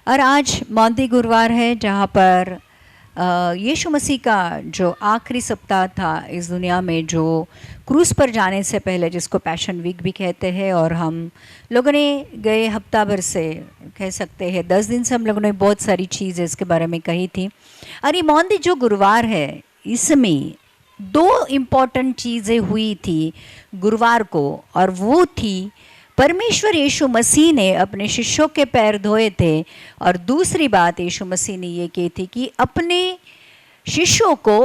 और आज मौंदी गुरुवार है, जहाँ पर यीशु मसीह का जो आखिरी सप्ताह था इस दुनिया में, जो क्रूस पर जाने से पहले, जिसको पैशन वीक भी कहते हैं, और हम लोगों ने गए हफ्ता भर से, कह सकते हैं 10 दिन से, हम लोगों ने बहुत सारी चीज़ें इसके बारे में कही थी। और ये मौंदी जो गुरुवार है, इसमें 2 इम्पॉर्टेंट चीज़ें हुई थी गुरुवार को, और वो थी परमेश्वर यीशु मसीह ने अपने शिष्यों के पैर धोए थे, और दूसरी बात यीशु मसीह ने ये की थी कि अपने शिष्यों को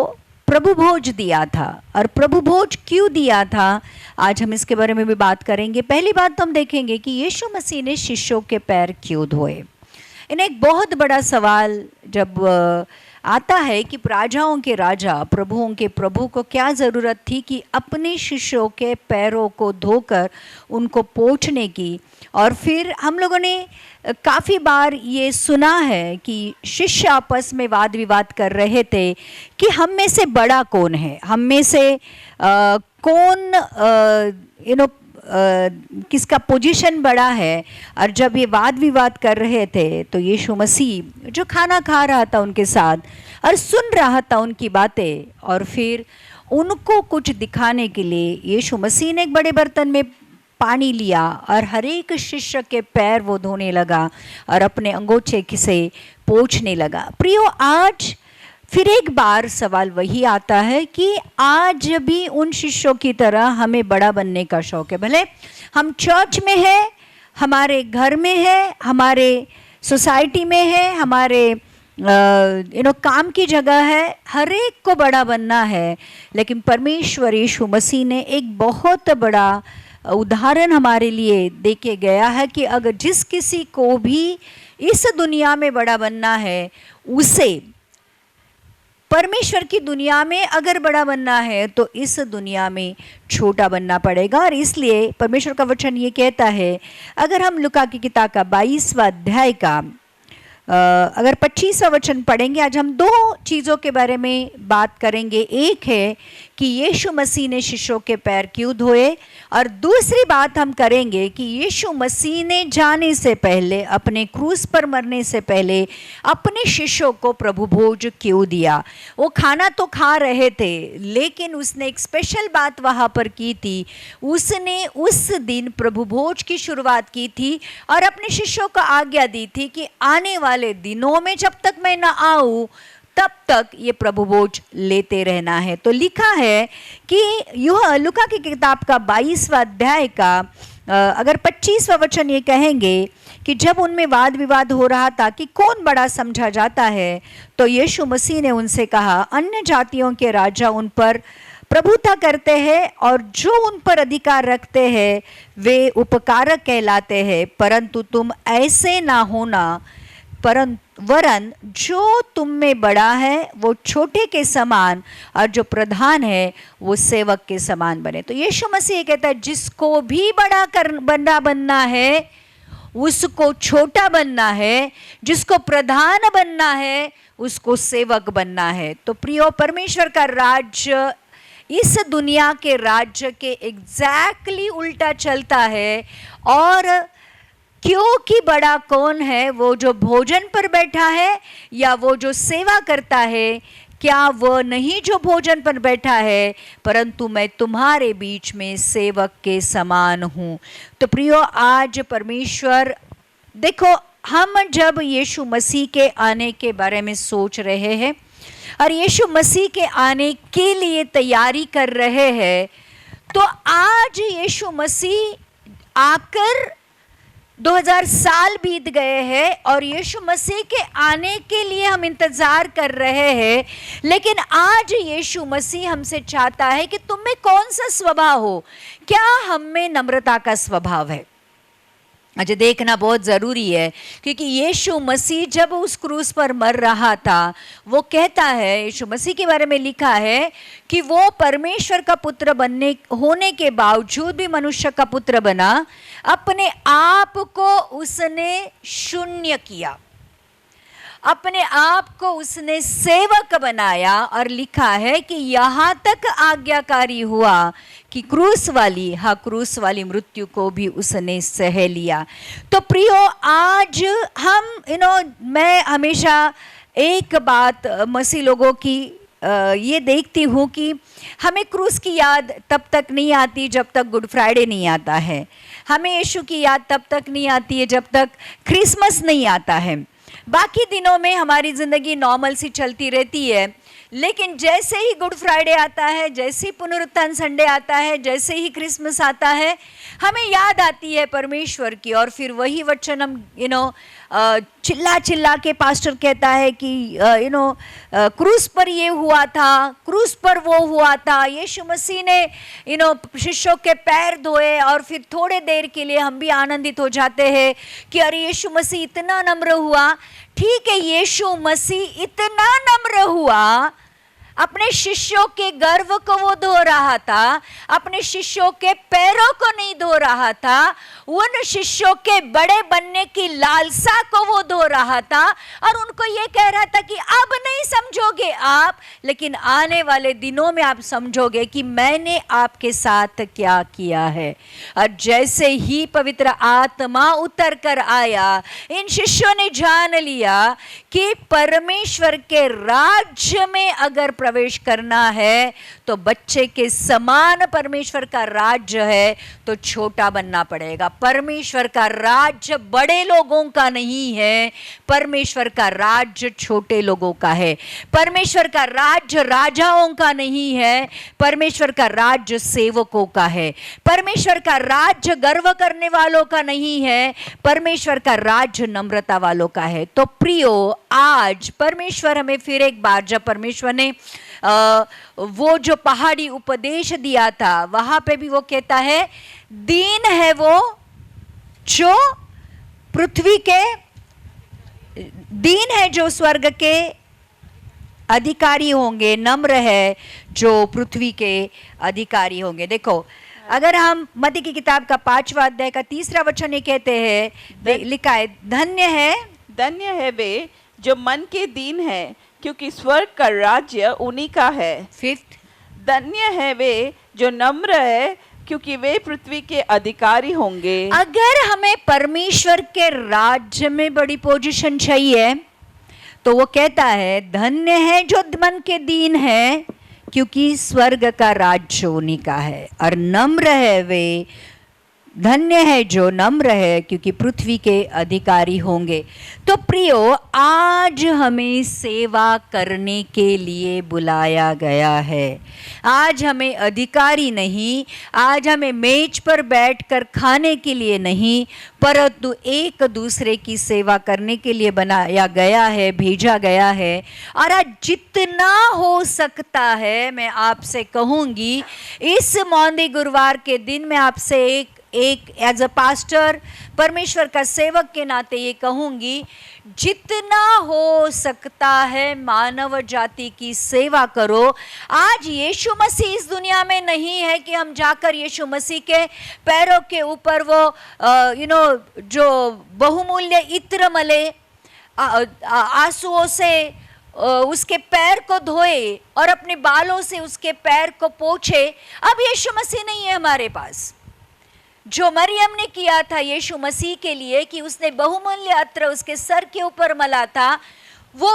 प्रभु भोज दिया था। और प्रभु भोज क्यों दिया था, आज हम इसके बारे में भी बात करेंगे। पहली बात तो हम देखेंगे कि यीशु मसीह ने शिष्यों के पैर क्यों धोए। इन्हें एक बहुत बड़ा सवाल जब आता है कि राजाओं के राजा, प्रभुओं के प्रभु को क्या ज़रूरत थी कि अपने शिष्यों के पैरों को धोकर उनको पोंछने की। और फिर हम लोगों ने काफ़ी बार ये सुना है कि शिष्य आपस में वाद विवाद कर रहे थे कि हम में से बड़ा कौन है, हम में से कौन किसका पोजीशन बड़ा है। और जब ये वाद विवाद कर रहे थे तो यीशु मसीह जो खाना खा रहा था उनके साथ और सुन रहा था उनकी बातें, और फिर उनको कुछ दिखाने के लिए यीशु मसीह ने एक बड़े बर्तन में पानी लिया और हर एक शिष्य के पैर वो धोने लगा और अपने अंगोछे से पोंछने लगा। प्रियो, आज फिर एक बार सवाल वही आता है कि आज भी उन शिष्यों की तरह हमें बड़ा बनने का शौक है। भले हम चर्च में है, हमारे घर में है, हमारे सोसाइटी में है, हमारे काम की जगह है, हर एक को बड़ा बनना है। लेकिन परमेश्वर यीशु मसीह ने एक बहुत बड़ा उदाहरण हमारे लिए देके गया है कि अगर जिस किसी को भी इस दुनिया में बड़ा बनना है, उसे परमेश्वर की दुनिया में अगर बड़ा बनना है तो इस दुनिया में छोटा बनना पड़ेगा। और इसलिए परमेश्वर का वचन ये कहता है, अगर हम लूका की किताब का 22वां अध्याय का अगर 25वां वचन पढ़ेंगे, आज हम 2 चीज़ों के बारे में बात करेंगे। एक है कि यीशु मसीह ने शिष्यों के पैर क्यों धोए, और दूसरी बात हम करेंगे कि यीशु मसीह ने जाने से पहले, अपने क्रूस पर मरने से पहले, अपने शिष्यों को प्रभु भोज क्यों दिया। वो खाना तो खा रहे थे, लेकिन उसने एक स्पेशल बात वहाँ पर की थी। उसने उस दिन प्रभु भोज की शुरुआत की थी और अपने शिष्यों को आज्ञा दी थी कि आने वाले दिनों में जब तक मैं न आऊँ तब तक ये प्रभु भोज लेते रहना है। तो लिखा है कि यह लूका की किताब का 22वां अध्याय का अगर 25वां वचन ये कहेंगे कि जब उनमें वाद विवाद हो रहा था कि कौन बड़ा समझा जाता है, तो यीशु मसीह ने उनसे कहा, अन्य जातियों के राजा उन पर प्रभुता करते हैं और जो उन पर अधिकार रखते हैं वे उपकारक कहलाते हैं, परंतु तुम ऐसे ना होना, वरन जो तुम में बड़ा है वो छोटे के समान, और जो प्रधान है वो सेवक के समान बने। तो यीशु मसीह कहता है, जिसको भी बड़ा बनना है उसको छोटा बनना है, जिसको प्रधान बनना है उसको सेवक बनना है। तो प्रियो, परमेश्वर का राज्य इस दुनिया के राज्य के एग्जैक्टली उल्टा चलता है। और क्योंकि बड़ा कौन है, वो जो भोजन पर बैठा है या वो जो सेवा करता है, क्या वो नहीं जो भोजन पर बैठा है, परंतु मैं तुम्हारे बीच में सेवक के समान हूँ। तो प्रियो, आज परमेश्वर, देखो, हम जब यीशु मसीह के आने के बारे में सोच रहे हैं और यीशु मसीह के आने के लिए तैयारी कर रहे हैं, तो आज यीशु मसीह आकर 2000 साल बीत गए हैं और यीशु मसीह के आने के लिए हम इंतज़ार कर रहे हैं। लेकिन आज यीशु मसीह हमसे चाहता है कि तुम में कौन सा स्वभाव हो। क्या हम में नम्रता का स्वभाव है? मुझे देखना बहुत ज़रूरी है, क्योंकि यीशु मसीह जब उस क्रूस पर मर रहा था, वो कहता है, यीशु मसीह के बारे में लिखा है कि वो परमेश्वर का पुत्र होने के बावजूद भी मनुष्य का पुत्र बना, अपने आप को उसने शून्य किया, अपने आप को उसने सेवक बनाया, और लिखा है कि यहाँ तक आज्ञाकारी हुआ कि क्रूस वाली मृत्यु को भी उसने सह लिया। तो प्रियो, आज हम मैं हमेशा एक बात मसीह लोगों की ये देखती हूँ कि हमें क्रूस की याद तब तक नहीं आती जब तक गुड फ्राइडे नहीं आता है। हमें यीशु की याद तब तक नहीं आती है जब तक क्रिसमस नहीं आता है। बाकी दिनों में हमारी ज़िंदगी नॉर्मल सी चलती रहती है, लेकिन जैसे ही गुड फ्राइडे आता है, जैसे ही पुनरुत्थान संडे आता है, जैसे ही क्रिसमस आता है, हमें याद आती है परमेश्वर की। और फिर वही वचन हम चिल्ला चिल्ला के पास्टर कहता है कि क्रूस पर ये हुआ था, क्रूस पर वो हुआ था। यीशु मसीह ने शिष्यों के पैर धोए और फिर थोड़े देर के लिए हम भी आनंदित हो जाते हैं कि अरे यीशु मसीह इतना नम्र हुआ। ठीक है, यीशु मसीह इतना नम्र हुआ, अपने शिष्यों के गर्व को वो धो रहा था, अपने शिष्यों के पैरों को नहीं धो रहा था, उन शिष्यों के बड़े बनने की लालसा को वो धो रहा था और उनको ये कह रहा था कि अब नहीं समझोगे आप, लेकिन आने वाले दिनों में आप समझोगे कि मैंने आपके साथ क्या किया है। और जैसे ही पवित्र आत्मा उतर कर आया, इन शिष्यों ने जान लिया कि परमेश्वर के राज्य में अगर प्रवेश करना है तो बच्चे के समान परमेश्वर का राज्य है तो छोटा बनना पड़ेगा। परमेश्वर का राज्य बड़े लोगों का नहीं है, परमेश्वर का राज्य छोटे लोगों का है। परमेश्वर का राज्य राजाओं का नहीं है, परमेश्वर का राज्य सेवकों का है। परमेश्वर का राज्य गर्व करने वालों का नहीं है, परमेश्वर का राज्य नम्रता वालों का है। तो प्रियो, आज परमेश्वर हमें फिर एक बार, जब परमेश्वर ने वो जो पहाड़ी उपदेश दिया था, वहां पे भी वो कहता है दीन है वो जो पृथ्वी के, दीन है जो स्वर्ग के अधिकारी होंगे, नम्र है जो पृथ्वी के अधिकारी होंगे। देखो, अगर हम मत्ती की किताब का 5वां अध्याय का 3रा वचन ये कहते हैं, लिखा है धन्य है वे जो मन के दीन है, क्योंकि स्वर्ग का राज्य उन्हीं का है। 5th, धन्य है वे जो नम्र है, क्योंकि वे पृथ्वी के अधिकारी होंगे। अगर हमें परमेश्वर के राज्य में बड़ी पोजीशन चाहिए तो वो कहता है धन्य है जो मन के दीन है, क्योंकि स्वर्ग का राज्य उन्हीं का है। और नम्र है वे, धन्य है जो नम्र है, क्योंकि पृथ्वी के अधिकारी होंगे। तो प्रियो, आज हमें सेवा करने के लिए बुलाया गया है। आज हमें अधिकारी नहीं, आज हमें मेज पर बैठकर खाने के लिए नहीं, परंतु एक दूसरे की सेवा करने के लिए बनाया गया है, भेजा गया है। और आज जितना हो सकता है, मैं आपसे कहूँगी, इस मौंदी गुरुवार के दिन में आपसे एक एज अ पास्टर, परमेश्वर का सेवक के नाते ये कहूँगी, जितना हो सकता है मानव जाति की सेवा करो। आज यीशु मसीह इस दुनिया में नहीं है कि हम जाकर यीशु मसीह के पैरों के ऊपर वो जो बहुमूल्य इत्र मले, आंसुओं से उसके पैर को धोए और अपने बालों से उसके पैर को पोंछे। अब यीशु मसीह नहीं है हमारे पास। जो मरियम ने किया था यीशु मसीह के लिए कि उसने बहुमूल्य अत्र उसके सर के ऊपर मला था, वो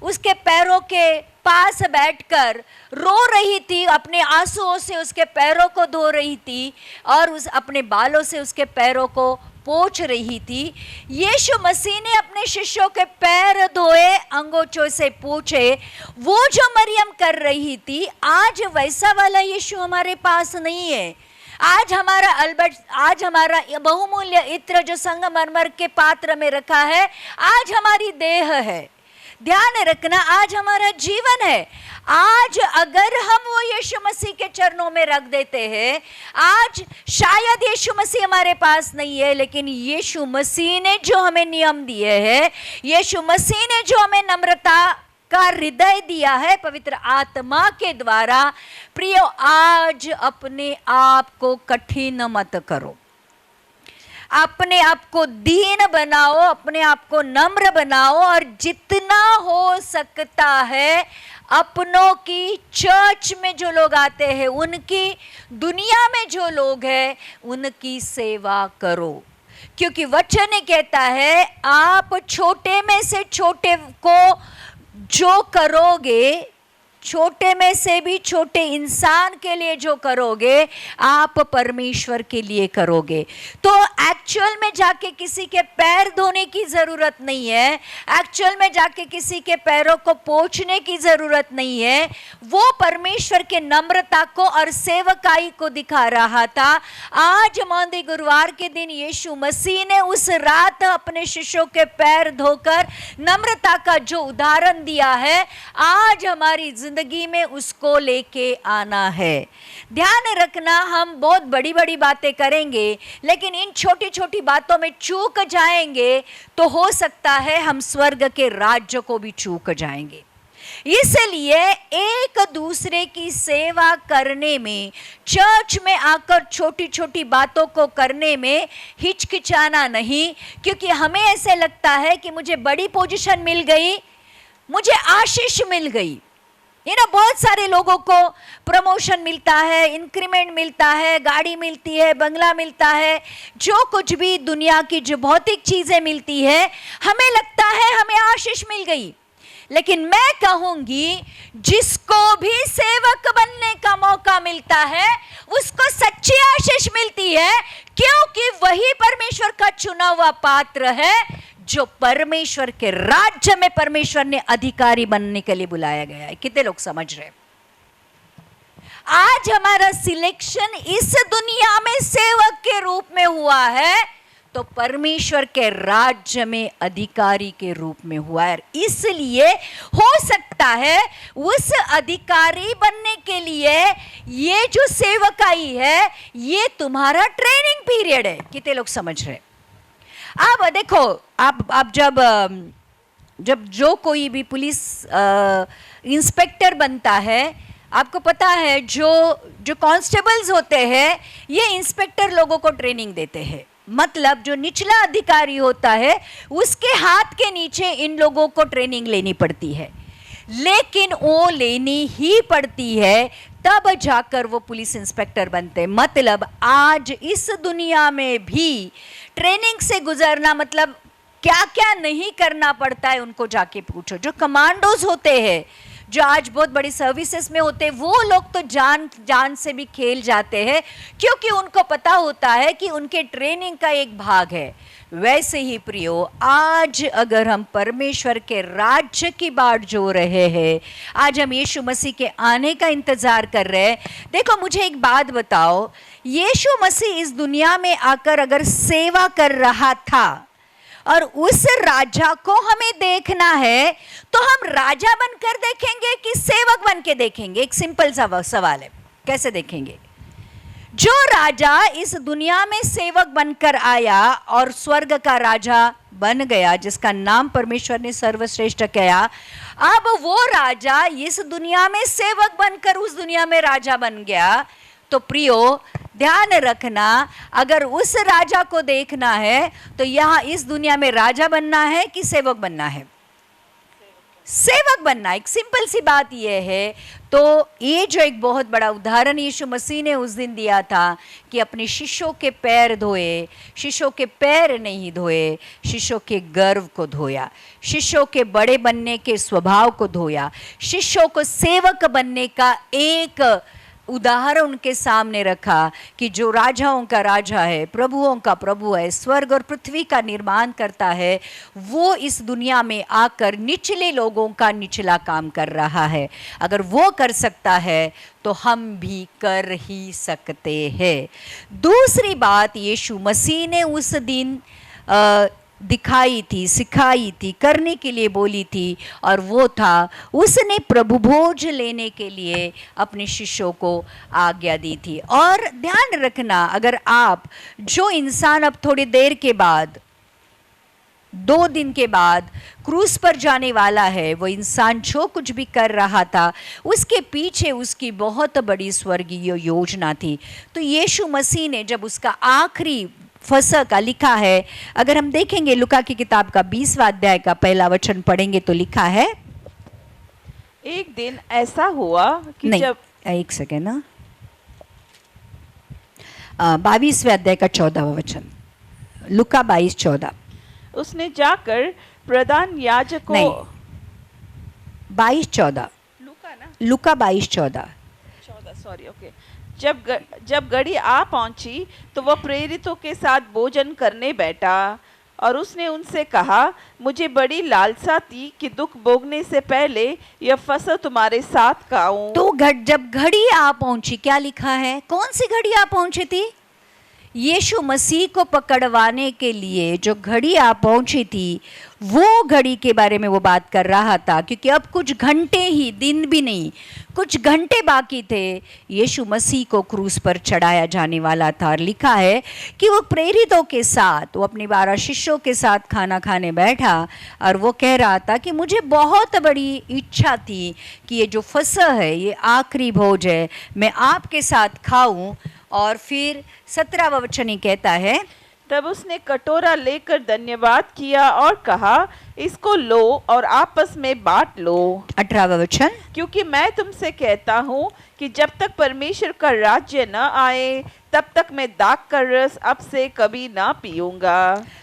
उसके पैरों के पास बैठकर रो रही थी, अपने आंसुओं से उसके पैरों को धो रही थी और अपने बालों से उसके पैरों को पोंछ रही थी। यीशु मसीह ने अपने शिष्यों के पैर धोए, अंगोछों से पोंछे। वो जो मरियम कर रही थी, आज वैसा वाला यीशु हमारे पास नहीं है। आज हमारा बहुमूल्य इत्र जो संगमरमर के पात्र में रखा है, आज हमारी देह है। ध्यान रखना, आज हमारा जीवन है। आज अगर हम वो यीशु मसीह के चरणों में रख देते हैं, आज शायद यीशु मसीह हमारे पास नहीं है, लेकिन यीशु मसीह ने जो हमें नियम दिए हैं, यीशु मसीह ने जो हमें नम्रता का हृदय दिया है पवित्र आत्मा के द्वारा, प्रियो, आज अपने आप को कठिन मत करो, अपने आप को दीन बनाओ, अपने आप को नम्र बनाओ और जितना हो सकता है अपनों की, चर्च में जो लोग आते हैं उनकी, दुनिया में जो लोग हैं उनकी सेवा करो, क्योंकि वचन ये कहता है आप छोटे में से छोटे को जो करोगे, छोटे में से भी छोटे इंसान के लिए जो करोगे, आप परमेश्वर के लिए करोगे। तो एक्चुअल में जाके किसी के पैर धोने की जरूरत नहीं है, एक्चुअल में जाके किसी के पैरों को पोंछने की जरूरत नहीं है। वो परमेश्वर के नम्रता को और सेवकाई को दिखा रहा था। आज मौंदी गुरुवार के दिन यीशु मसीह ने उस रात अपने शिष्यों के पैर धोकर नम्रता का जो उदाहरण दिया है, आज हमारी जिंदगी में उसको लेके आना है। ध्यान रखना, हम बहुत बड़ी बड़ी बातें करेंगे लेकिन इन छोटी छोटी बातों में चूक जाएंगे तो हो सकता है हम स्वर्ग के राज्य को भी चूक जाएंगे। इसलिए एक दूसरे की सेवा करने में, चर्च में आकर छोटी छोटी बातों को करने में हिचकिचाना नहीं, क्योंकि हमें ऐसे लगता है कि मुझे बड़ी पोजीशन मिल गई, मुझे आशीष मिल गई। बहुत सारे लोगों को प्रमोशन मिलता है, इंक्रीमेंट मिलता है, गाड़ी मिलती है, बंगला मिलता है, जो कुछ भी दुनिया की जो भौतिक चीजें मिलती है, हमें लगता है हमें आशीष मिल गई। लेकिन मैं कहूंगी जिसको भी सेवक बनने का मौका मिलता है उसको सच्ची आशीष मिलती है, क्योंकि वही परमेश्वर का चुना हुआ पात्र है जो परमेश्वर के राज्य में परमेश्वर ने अधिकारी बनने के लिए बुलाया गया है। कितने लोग समझ रहे? आज हमारा सिलेक्शन इस दुनिया में सेवक के रूप में हुआ है तो परमेश्वर के राज्य में अधिकारी के रूप में हुआ है। इसलिए हो सकता है उस अधिकारी बनने के लिए ये जो सेवकाई है ये तुम्हारा ट्रेनिंग पीरियड है। कितने लोग समझ रहे? अब देखो, आप जब जो कोई भी पुलिस इंस्पेक्टर बनता है, आपको पता है जो कांस्टेबल्स होते हैं ये इंस्पेक्टर लोगों को ट्रेनिंग देते हैं। मतलब जो निचला अधिकारी होता है उसके हाथ के नीचे इन लोगों को ट्रेनिंग लेनी पड़ती है, लेकिन वो लेनी ही पड़ती है तब जाकर वो पुलिस इंस्पेक्टर बनते हैं। मतलब आज इस दुनिया में भी ट्रेनिंग से गुजरना, मतलब क्या क्या नहीं करना पड़ता है उनको जाके पूछो। जो कमांडोज होते हैं, जो आज बहुत बड़ी सर्विसेज में होते हैं, वो लोग तो जान से भी खेल जाते हैं, क्योंकि उनको पता होता है कि उनके ट्रेनिंग का एक भाग है। वैसे ही प्रियो, आज अगर हम परमेश्वर के राज्य की बाट जो रहे हैं, आज हम यीशु मसीह के आने का इंतजार कर रहे हैं। देखो, मुझे एक बात बताओ, यीशु मसीह इस दुनिया में आकर अगर सेवा कर रहा था और उस राजा को हमें देखना है तो हम राजा बनकर देखेंगे कि सेवक बन के देखेंगे? एक सिंपल सा सवाल है, कैसे देखेंगे? जो राजा इस दुनिया में सेवक बनकर आया और स्वर्ग का राजा बन गया, जिसका नाम परमेश्वर ने सर्वश्रेष्ठ किया, अब वो राजा इस दुनिया में सेवक बनकर उस दुनिया में राजा बन गया। तो प्रियो, ध्यान रखना, अगर उस राजा को देखना है तो यहाँ इस दुनिया में राजा बनना है कि सेवक बनना है? सेवक बनना। एक सिंपल सी बात यह है। तो ये जो एक बहुत बड़ा उदाहरण यीशु मसीह ने उस दिन दिया था कि अपने शिष्यों के पैर धोए, शिष्यों के पैर नहीं धोए, शिष्यों के गर्व को धोया, शिष्यों के बड़े बनने के स्वभाव को धोया, शिष्यों को सेवक बनने का एक उदाहरण उनके सामने रखा कि जो राजाओं का राजा है, प्रभुओं का प्रभु है, स्वर्ग और पृथ्वी का निर्माण करता है, वो इस दुनिया में आकर निचले लोगों का निचला काम कर रहा है। अगर वो कर सकता है तो हम भी कर ही सकते हैं। दूसरी बात यीशु मसीह ने उस दिन दिखाई थी, सिखाई थी, करने के लिए बोली थी, और वो था उसने प्रभु भोज लेने के लिए अपने शिष्यों को आज्ञा दी थी। और ध्यान रखना, अगर आप जो इंसान अब थोड़ी देर के बाद, 2 दिन के बाद क्रूस पर जाने वाला है, वो इंसान जो कुछ भी कर रहा था उसके पीछे उसकी बहुत बड़ी स्वर्गीय योजना थी। तो यीशु मसीह ने जब उसका आखिरी फसह का लिखा है, अगर हम देखेंगे लुका की किताब का 20वां अध्याय का पहला वचन पढ़ेंगे तो लिखा है, एक दिन ऐसा हुआ कि नहीं, जब एक सेकेंड ना, 22वें अध्याय का 14वां वचन, लुका 22:14। उसने जाकर प्रधान याजकों नहीं, 22:14, लूका ना लुका 22:14। 14 सॉरी ओके। जब घड़ी आ पहुंची तो वह प्रेरितों के साथ भोजन करने बैठा और उसने उनसे कहा, मुझे बड़ी लालसा थी कि दुख भोगने से पहले यह फसह तुम्हारे साथ खाऊं। तो जब घड़ी आ पहुंची, क्या लिखा है, कौन सी घड़ी आ पहुंची थी? यीशु मसीह को पकड़वाने के लिए जो घड़ी आ पहुंची थी, वो घड़ी के बारे में वो बात कर रहा था, क्योंकि अब कुछ घंटे ही, दिन भी नहीं, कुछ घंटे बाकी थे, यीशु मसीह को क्रूस पर चढ़ाया जाने वाला था। और लिखा है कि वो प्रेरितों के साथ, वो अपने 12 शिष्यों के साथ खाना खाने बैठा और वो कह रहा था कि मुझे बहुत बड़ी इच्छा थी कि ये जो फसह है, ये आखिरी भोज है, मैं आपके साथ खाऊं। और फिर 17वां वचन ही कहता है, तब उसने कटोरा लेकर धन्यवाद किया और कहा, इसको लो और आपस में बांट लो, 18वां वचन, क्योंकि मैं तुमसे कहता हूँ कि जब तक परमेश्वर का राज्य न आए तब तक मैं दाख का रस अब से कभी ना पीऊंगा।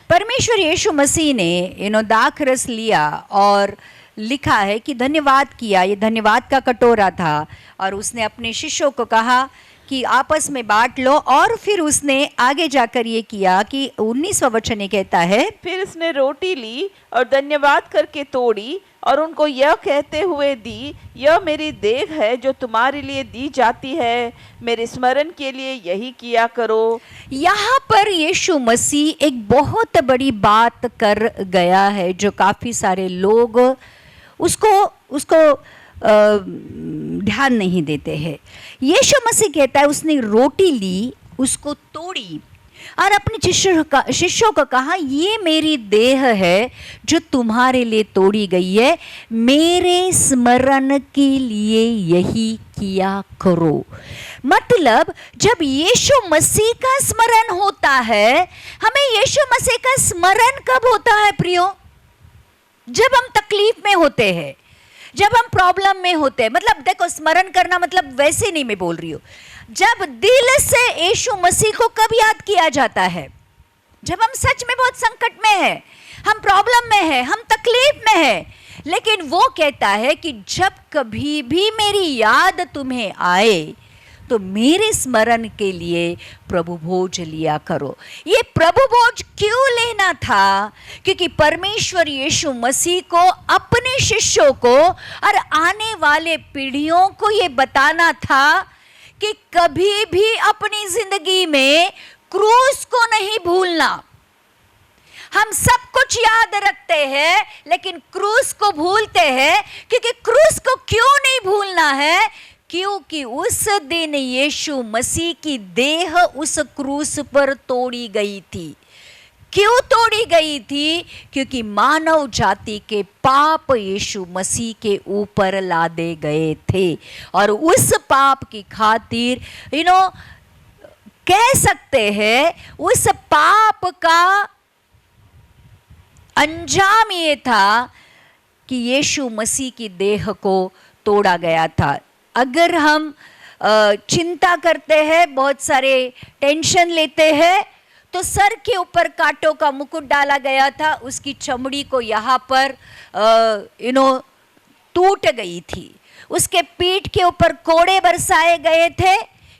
परमेश्वर यीशु मसीह ने दाख रस लिया और लिखा है कि धन्यवाद किया, ये धन्यवाद का कटोरा था, और उसने अपने शिष्यों को कहा कि आपस में बांट लो। और फिर उसने आगे जाकर ये किया कि 19वां वचन ये कहता है, फिर उसने रोटी ली और धन्यवाद करके तोड़ी और उनको यह कहते हुए दी, यह मेरी देह है जो तुम्हारे लिए दी जाती है, मेरे स्मरण के लिए यही किया करो। यहाँ पर यीशु मसीह एक बहुत बड़ी बात कर गया है जो काफ़ी सारे लोग उसको ध्यान नहीं देते हैं। यीशु मसीह कहता है उसने रोटी ली, उसको तोड़ी और अपने शिष्यों को कहा, ये मेरी देह है जो तुम्हारे लिए तोड़ी गई है, मेरे स्मरण के लिए यही किया करो। मतलब जब यीशु मसीह का स्मरण होता है, हमें यीशु मसीह का स्मरण कब होता है प्रियो? जब हम तकलीफ में होते हैं, जब हम प्रॉब्लम में होते हैं। मतलब देखो, स्मरण करना मतलब वैसे नहीं मैं बोल रही हूँ, जब दिल से यीशु मसीह को कब याद किया जाता है? जब हम सच में बहुत संकट में हैं, हम प्रॉब्लम में हैं, हम तकलीफ में हैं। लेकिन वो कहता है कि जब कभी भी मेरी याद तुम्हें आए तो मेरे स्मरण के लिए प्रभु भोज लिया करो। ये प्रभु भोज क्यों लेना था? क्योंकि परमेश्वर यीशु मसीह को, अपने शिष्यों को और आने वाले पीढ़ियों को ये बताना था कि कभी भी अपनी जिंदगी में क्रूस को नहीं भूलना। हम सब कुछ याद रखते हैं लेकिन क्रूस को भूलते हैं। क्योंकि क्रूस को क्यों नहीं भूलना है? क्योंकि उस दिन यीशु मसीह की देह उस क्रूस पर तोड़ी गई थी। क्यों तोड़ी गई थी? क्योंकि मानव जाति के पाप यीशु मसीह के ऊपर लादे गए थे, और उस पाप की खातिर कह सकते हैं उस पाप का अंजाम ये था कि यीशु मसीह की देह को तोड़ा गया था। अगर हम चिंता करते हैं, बहुत सारे टेंशन लेते हैं, तो सर के ऊपर कांटों का मुकुट डाला गया था, उसकी चमड़ी को यहाँ पर टूट गई थी, उसके पीठ के ऊपर कोड़े बरसाए गए थे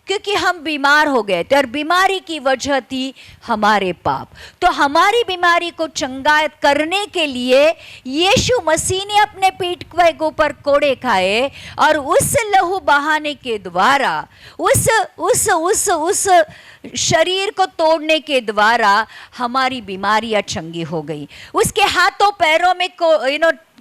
क्योंकि हम बीमार हो गए थे, और बीमारी की वजह थी हमारे पाप। तो हमारी बीमारी को चंगा करने के लिए यीशु मसीह ने अपने पीठ के ऊपर कोड़े खाए, और उस लहू बहाने के द्वारा, उस शरीर को तोड़ने के द्वारा हमारी बीमारियां चंगी हो गई। उसके हाथों पैरों में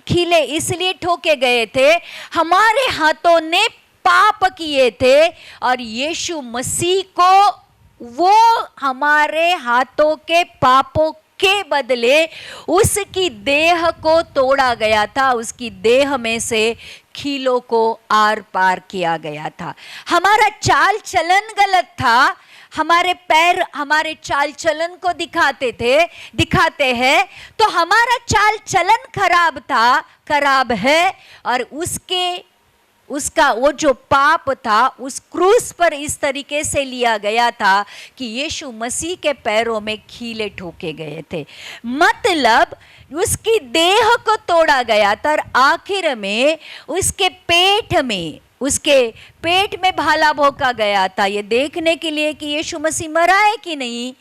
खीले इसलिए ठोके गए थे, हमारे हाथों ने पाप किए थे, और यीशु मसीह को वो हमारे हाथों के पापों के बदले उसकी देह को तोड़ा गया था, उसकी देह में से खीलों को आर पार किया गया था। हमारा चाल चलन गलत था, हमारे पैर हमारे चाल चलन को दिखाते हैं, तो हमारा चाल चलन खराब है, और उसके उसका वो जो पाप था उस क्रूस पर इस तरीके से लिया गया था कि यीशु मसीह के पैरों में कीले ठोके गए थे, मतलब उसकी देह को तोड़ा गया था और आखिर में उसके पेट में भाला भोंका गया था, ये देखने के लिए कि यीशु मसीह मरा है कि नहीं।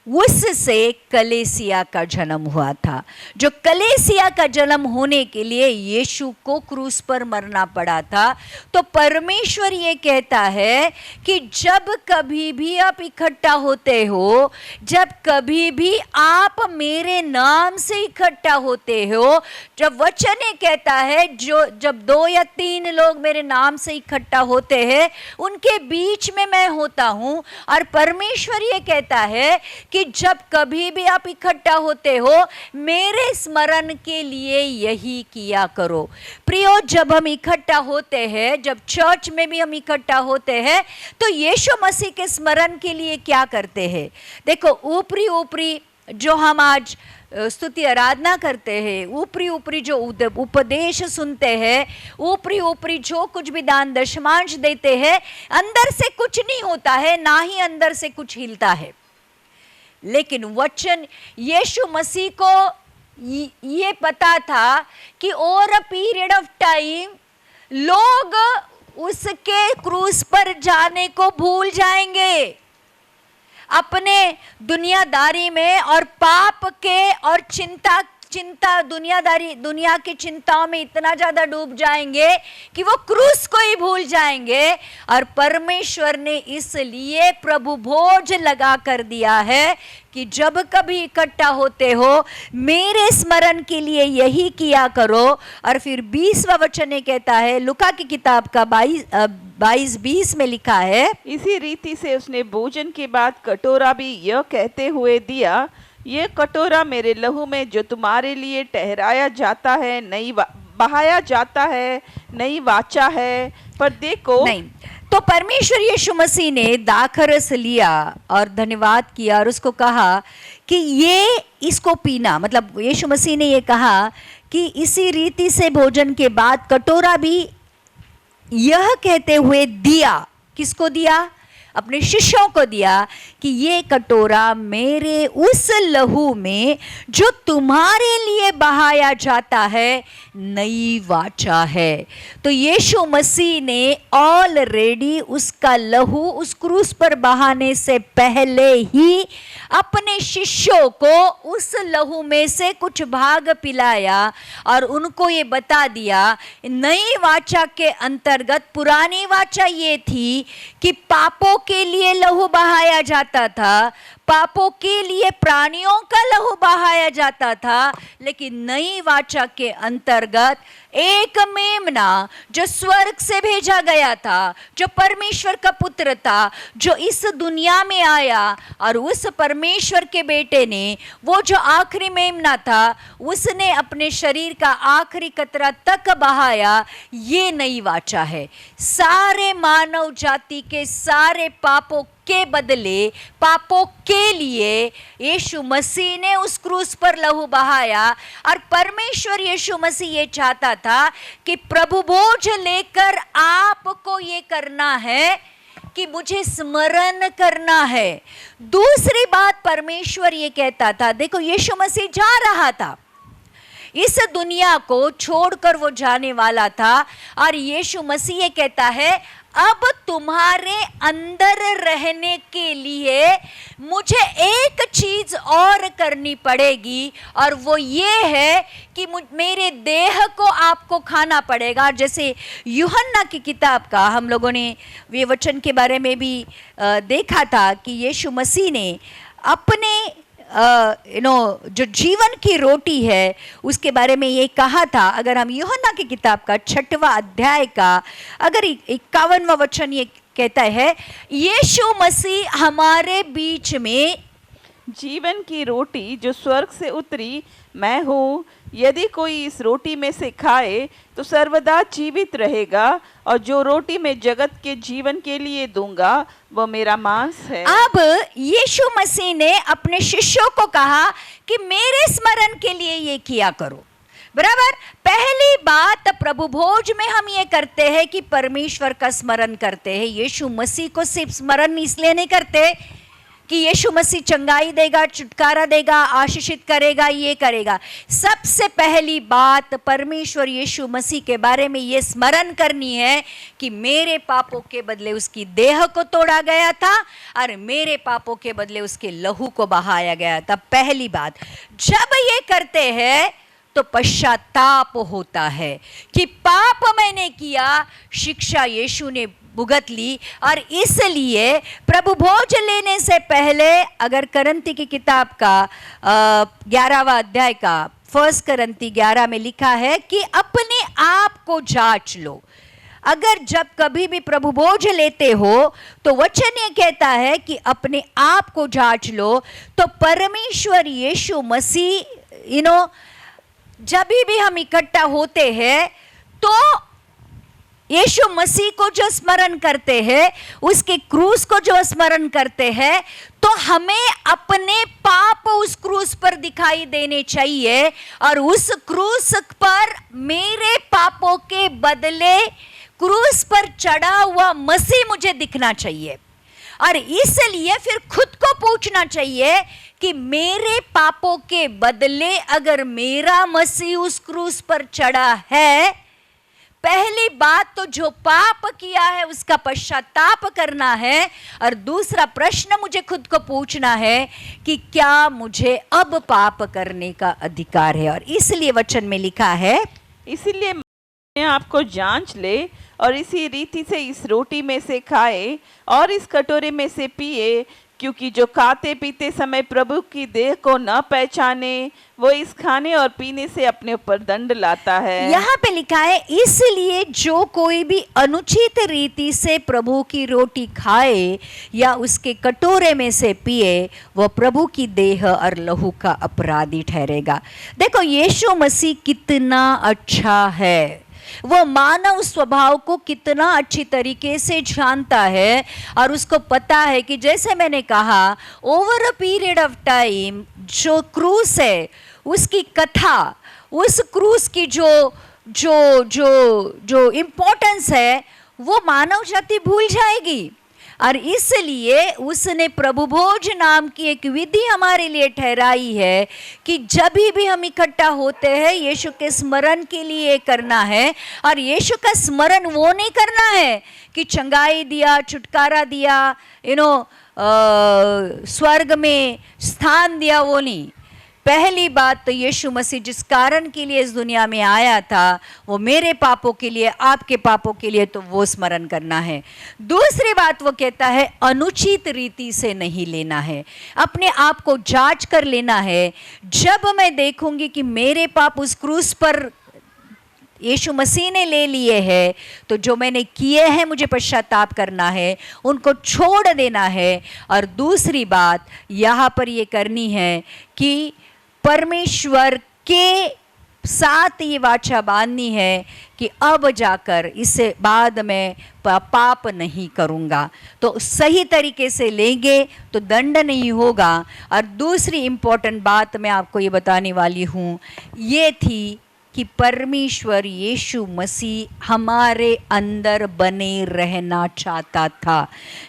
उससे कलेसिया का जन्म हुआ था। जो कलेसिया का जन्म होने के लिए यीशु को क्रूस पर मरना पड़ा था। तो परमेश्वर ये कहता है कि जब कभी भी आप इकट्ठा होते हो, जब कभी भी आप मेरे नाम से इकट्ठा होते हो, जब वचन ये कहता है जब 2 या 3 लोग मेरे नाम से इकट्ठा होते हैं उनके बीच में मैं होता हूं। और परमेश्वर ये कहता है कि जब कभी भी आप इकट्ठा होते हो मेरे स्मरण के लिए यही किया करो। प्रियो, जब हम इकट्ठा होते हैं, जब चर्च में भी हम इकट्ठा होते हैं तो यीशु मसीह के स्मरण के लिए क्या करते हैं। देखो, ऊपरी जो हम आज स्तुति आराधना करते हैं, ऊपरी जो उपदेश सुनते हैं, ऊपरी जो कुछ भी दान दशमांश देते हैं, अंदर से कुछ नहीं होता है, ना ही अंदर से कुछ हिलता है। लेकिन वचन यीशु मसीह को ये पता था कि over a period of time लोग उसके क्रूस पर जाने को भूल जाएंगे, अपने दुनियादारी में और पाप के और चिंता दुनिया की चिंताओं में इतना ज्यादा डूब जाएंगे कि वो क्रूस को ही भूल जाएंगे। और परमेश्वर ने इसलिए प्रभु भोज लगा कर दिया है कि जब कभी इकट्ठा होते हो मेरे स्मरण के लिए यही किया करो। और फिर 20वां वचन कहता है, लुका की किताब का 22-20 में लिखा है, इसी रीति से उसने भोजन के बाद कटोरा भी यह कहते हुए दिया, ये कटोरा मेरे लहू में जो तुम्हारे लिए ठहराया जाता है, बहाया जाता है, नई वाचा है। पर देखो, नहीं तो परमेश्वर यीशु मसीह ने दाखरस लिया और धन्यवाद किया और उसको कहा कि ये इसको पीना, मतलब यीशु मसीह ने ये कहा कि इसी रीति से भोजन के बाद कटोरा भी यह कहते हुए दिया। किसको दिया? अपने शिष्यों को दिया कि ये कटोरा मेरे उस लहू में जो तुम्हारे लिए बहाया जाता है नई वाचा है। तो यीशु मसीह ने ऑलरेडी उसका लहू उस क्रूस पर बहाने से पहले ही अपने शिष्यों को उस लहू में से कुछ भाग पिलाया और उनको ये बता दिया, नई वाचा के अंतर्गत पुरानी वाचा ये थी कि पापों के लिए लहू बहाया जाता था, पापों के लिए प्राणियों का लहू बहाया जाता था, लेकिन नई वाचा के अंतर्गत एक मेमना जो स्वर्ग से भेजा गया था, जो परमेश्वर का पुत्र था, जो इस दुनिया में आया और उस परमेश्वर के बेटे ने, वो जो आखिरी मेमना था, उसने अपने शरीर का आखिरी कतरा तक बहाया। ये नई वाचा है। सारे मानव जाति के सारे पापों के बदले, पापों के लिए यीशु मसीह ने उस क्रूस पर लहू बहाया। और परमेश्वर यीशु मसीह ये चाहता था कि प्रभु भोज लेकर आपको ये करना है कि मुझे स्मरण करना है। दूसरी बात परमेश्वर ये कहता था, देखो यीशु मसीह जा रहा था, इस दुनिया को छोड़कर वो जाने वाला था और यीशु मसीह ये कहता है, अब तुम्हारे अंदर रहने के लिए मुझे एक चीज और करनी पड़ेगी और वो ये है कि मेरे देह को आपको खाना पड़ेगा। जैसे यूहन्ना की किताब का हम लोगों ने ये वचन के बारे में भी देखा था कि यीशु मसीह ने अपने जो जीवन की रोटी है उसके बारे में ये कहा था। अगर हम यूहन्ना की किताब का 6वां अध्याय का अगर 51वां वचन ये कहता है, यीशु मसीह हमारे बीच में जीवन की रोटी जो स्वर्ग से उतरी मैं हूँ, यदि कोई इस रोटी में से खाए तो सर्वदा जीवित रहेगा, और जो रोटी मैं जगत के जीवन के लिए दूंगा वो मेरा मांस है। अब यीशु मसीह ने अपने शिष्यों को कहा कि मेरे स्मरण के लिए ये किया करो। बराबर। पहली बात प्रभु भोज में हम ये करते हैं कि परमेश्वर का स्मरण करते हैं। यीशु मसीह को सिर्फ स्मरण इसलिए नहीं करते कि यीशु मसीह चंगाई देगा, छुटकारा देगा, आशीषित करेगा, ये करेगा। सबसे पहली बात परमेश्वर यीशु मसीह के बारे में ये स्मरण करनी है कि मेरे पापों के बदले उसकी देह को तोड़ा गया था और मेरे पापों के बदले उसके लहू को बहाया गया था। पहली बात, जब ये करते हैं तो पश्चाताप होता है कि पाप मैंने किया, शिक्षा यीशु ने भुगत ली। और इसलिए प्रभु भोज लेने से पहले, अगर करंती की किताब का 11वां अध्याय का 1 करंती 11 में लिखा है कि अपने आप को जांच लो। अगर जब कभी भी प्रभु भोज लेते हो तो वचन ये कहता है कि अपने आप को जांच लो। तो परमेश्वर यीशु मसीह जब भी हम इकट्ठा होते हैं तो यीशु मसीह को जो स्मरण करते हैं, उसके क्रूस को जो स्मरण करते हैं, तो हमें अपने पाप उस क्रूस पर दिखाई देने चाहिए और उस क्रूस पर मेरे पापों के बदले क्रूस पर चढ़ा हुआ मसीह मुझे दिखना चाहिए। और इसलिए फिर खुद को पूछना चाहिए कि मेरे पापों के बदले अगर मेरा मसीह उस क्रूस पर चढ़ा है, पहली बात तो जो पाप किया है उसका पश्चाताप करना है। और दूसरा प्रश्न मुझे खुद को पूछना है कि क्या मुझे अब पाप करने का अधिकार है। और इसलिए वचन में लिखा है, इसीलिए अपने आप को जांच ले और इसी रीति से इस रोटी में से खाए और इस कटोरे में से पिए, क्योंकि जो खाते पीते समय प्रभु की देह को न पहचाने वो इस खाने और पीने से अपने ऊपर दंड लाता है। यहाँ पे लिखा है, इसलिए जो कोई भी अनुचित रीति से प्रभु की रोटी खाए या उसके कटोरे में से पिए, वो प्रभु की देह और लहू का अपराधी ठहरेगा। देखो यीशु मसीह कितना अच्छा है, वो मानव स्वभाव को कितना अच्छी तरीके से जानता है और उसको पता है कि जैसे मैंने कहा, over a period of time जो क्रूस है उसकी कथा, उस क्रूस की जो जो जो जो इम्पोर्टेंस है वो मानव जाति भूल जाएगी। और इसलिए उसने प्रभु भोज नाम की एक विधि हमारे लिए ठहराई है कि जब भी हम इकट्ठा होते हैं यीशु के स्मरण के लिए करना है। और यीशु का स्मरण वो नहीं करना है कि चंगाई दिया, छुटकारा दिया, स्वर्ग में स्थान दिया, वो नहीं। पहली बात तो यीशु मसीह जिस कारण के लिए इस दुनिया में आया था वो मेरे पापों के लिए, आपके पापों के लिए, तो वो स्मरण करना है। दूसरी बात वो कहता है अनुचित रीति से नहीं लेना है, अपने आप को जांच कर लेना है। जब मैं देखूंगी कि मेरे पाप उस क्रूस पर यीशु मसीह ने ले लिए हैं, तो जो मैंने किए हैं मुझे पश्चाताप करना है, उनको छोड़ देना है। और दूसरी बात यहाँ पर ये करनी है कि परमेश्वर के साथ ये वाचा बांधनी है कि अब जाकर इससे बाद में पाप नहीं करूँगा। तो सही तरीके से लेंगे तो दंड नहीं होगा। और दूसरी इम्पोर्टेंट बात मैं आपको ये बताने वाली हूँ, ये थी कि परमेश्वर यीशु मसीह हमारे अंदर बने रहना चाहता था।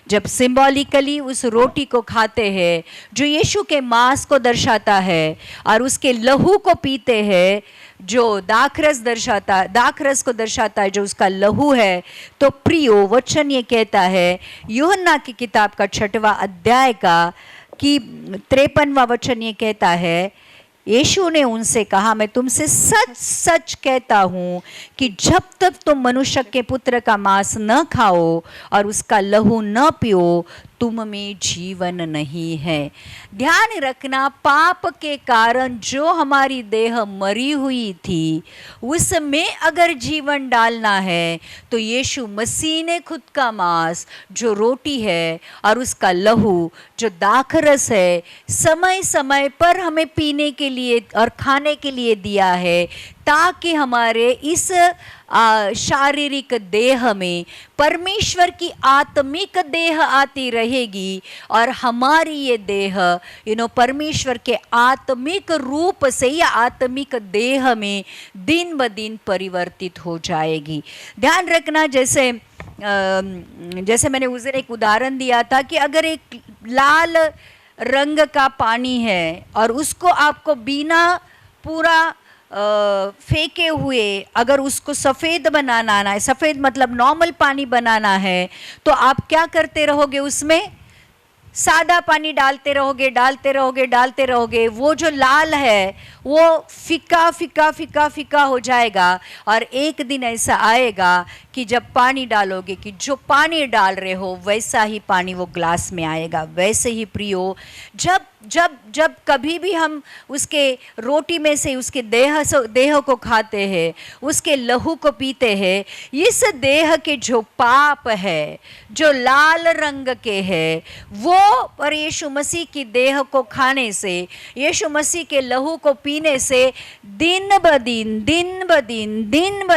जब सिंबॉलिकली उस रोटी को खाते हैं जो यीशु के मांस को दर्शाता है और उसके लहू को पीते हैं जो दाखरस को दर्शाता है, जो उसका लहू है, तो प्रियो वचन ये कहता है यूहन्ना की किताब का 6वां अध्याय का कि 53वां वचन ये कहता है, यीशु ने उनसे कहा, मैं तुमसे सच सच कहता हूँ कि जब तक तुम मनुष्य के पुत्र का मांस न खाओ और उसका लहू न पियो, तुम में जीवन नहीं है। ध्यान रखना, पाप के कारण जो हमारी देह मरी हुई थी उसमें अगर जीवन डालना है तो यीशु मसीह ने खुद का मांस जो रोटी है और उसका लहू जो दाखरस है समय समय पर हमें पीने के लिए और खाने के लिए दिया है, ताकि हमारे इस शारीरिक देह में परमेश्वर की आत्मिक देह आती रहेगी और हमारी ये देह परमेश्वर के आत्मिक रूप से या आत्मिक देह में दिन ब दिन परिवर्तित हो जाएगी। ध्यान रखना, जैसे मैंने उस दिन एक उदाहरण दिया था कि अगर एक लाल रंग का पानी है और उसको आपको बिना पूरा फेंके हुए अगर उसको सफ़ेद बनाना है, सफ़ेद मतलब नॉर्मल पानी बनाना है, तो आप क्या करते रहोगे? उसमें सादा पानी डालते रहोगे, डालते रहोगे, डालते रहोगे। वो जो लाल है वो फीका फीका फीका फीका हो जाएगा और एक दिन ऐसा आएगा कि जब पानी डालोगे कि जो पानी डाल रहे हो वैसा ही पानी वो ग्लास में आएगा। वैसे ही प्रियो, जब जब जब कभी भी हम उसके रोटी में से उसके देह को खाते हैं, उसके लहू को पीते हैं, इस देह के जो पाप है, जो लाल रंग के है, वो और यीशु मसीह की देह को खाने से, यीशु मसीह के लहू को पीने से दिन ब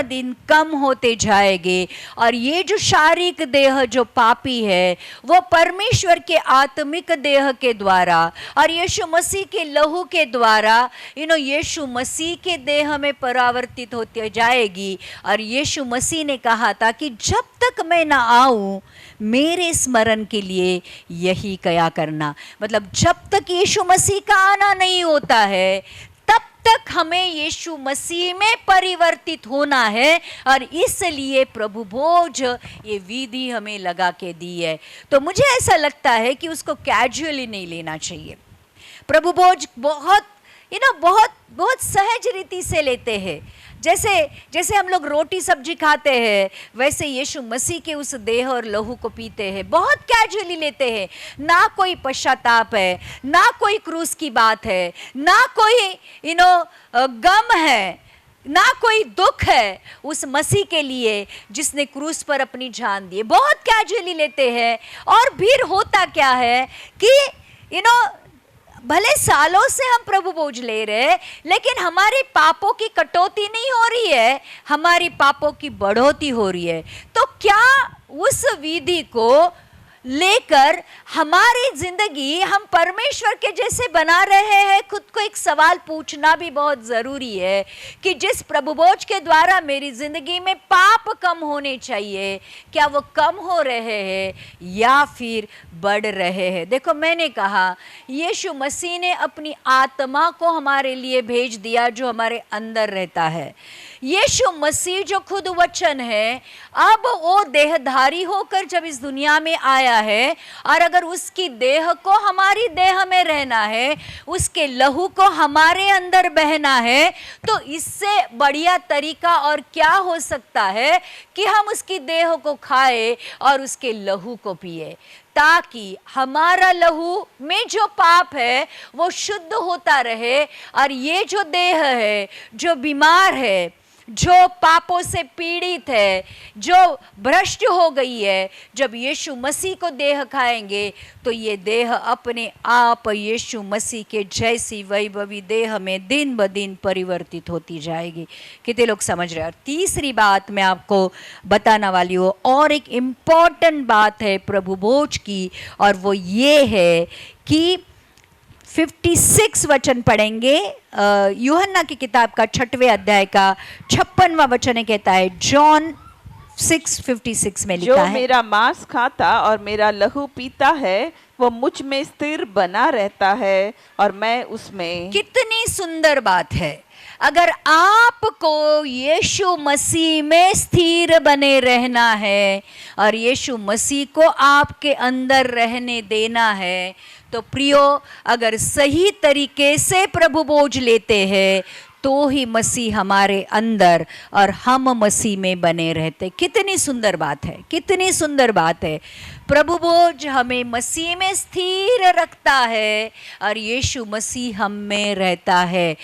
दिन कम होते जाएंगे। और ये जो शारीरिक देह जो पापी है वो परमेश्वर के आत्मिक देह के द्वारा और यीशु मसीह के लहू के द्वारा यीशु मसीह के देह में परावर्तित होती जाएगी। और यीशु मसीह ने कहा था कि जब तक मैं ना आऊं मेरे स्मरण के लिए यही कया करना। मतलब जब तक यीशु मसीह का आना नहीं होता है तब तक हमें यीशु मसीह में परिवर्तित होना है। और इसलिए प्रभु भोज ये विधि हमें लगा के दी है। तो मुझे ऐसा लगता है कि उसको कैजुअली नहीं लेना चाहिए। प्रभु भोज बहुत बहुत सहज रीति से लेते हैं। जैसे हम लोग रोटी सब्जी खाते हैं वैसे यीशु मसीह के उस देह और लहू को पीते हैं, बहुत कैजुअली लेते हैं। ना कोई पश्चाताप है, ना कोई क्रूस की बात है, ना कोई गम है, ना कोई दुख है उस मसीह के लिए जिसने क्रूस पर अपनी जान दी। बहुत कैजुअली लेते हैं। और फिर होता क्या है कि भले सालों से हम प्रभु भोज ले रहे लेकिन हमारे पापों की कटौती नहीं हो रही है, हमारी पापों की बढ़ोतरी हो रही है। तो क्या उस विधि को लेकर हमारी जिंदगी हम परमेश्वर के जैसे बना रहे हैं? खुद को एक सवाल पूछना भी बहुत ज़रूरी है कि जिस प्रभु भोज के द्वारा मेरी ज़िंदगी में पाप कम होने चाहिए, क्या वो कम हो रहे हैं या फिर बढ़ रहे हैं? देखो, मैंने कहा यीशु मसीह ने अपनी आत्मा को हमारे लिए भेज दिया जो हमारे अंदर रहता है। यीशु मसीह जो खुद वचन है, अब वो देहधारी होकर जब इस दुनिया में आया है और अगर उसकी देह को हमारी देह में रहना है, उसके लहू को हमारे अंदर बहना है, तो इससे बढ़िया तरीका और क्या हो सकता है कि हम उसकी देह को खाएं और उसके लहू को पिए, ताकि हमारा लहू में जो पाप है वो शुद्ध होता रहे और ये जो देह है, जो बीमार है, जो पापों से पीड़ित है, जो भ्रष्ट हो गई है, जब यीशु मसीह को देह खाएंगे तो ये देह अपने आप यीशु मसीह के जैसी वैभवी देह में दिन ब दिन परिवर्तित होती जाएगी। कितने लोग समझ रहे हैं? और तीसरी बात मैं आपको बताने वाली हूँ, और एक इम्पॉर्टेंट बात है प्रभु भोज की, और वो ये है कि 56 वचन पढ़ेंगे। यूहन्ना की किताब का 6वें अध्याय का 56वां वचन कहता है, जॉन 6:56 में लिखा है, जो मेरा मांस खाता और मेरा लहू पीता है वो मुझ में स्थिर बना रहता है और मैं उसमें। कितनी सुंदर बात है। अगर आपको यीशु मसीह में स्थिर बने रहना है और यीशु मसीह को आपके अंदर रहने देना है, तो प्रियो, अगर सही तरीके से प्रभु भोज लेते हैं तो ही मसीह हमारे अंदर और हम मसीह में बने रहते। कितनी सुंदर बात है, कितनी सुंदर बात है। प्रभु भोज हमें मसीह में स्थिर रखता है और यीशु मसीह हम में रहता है।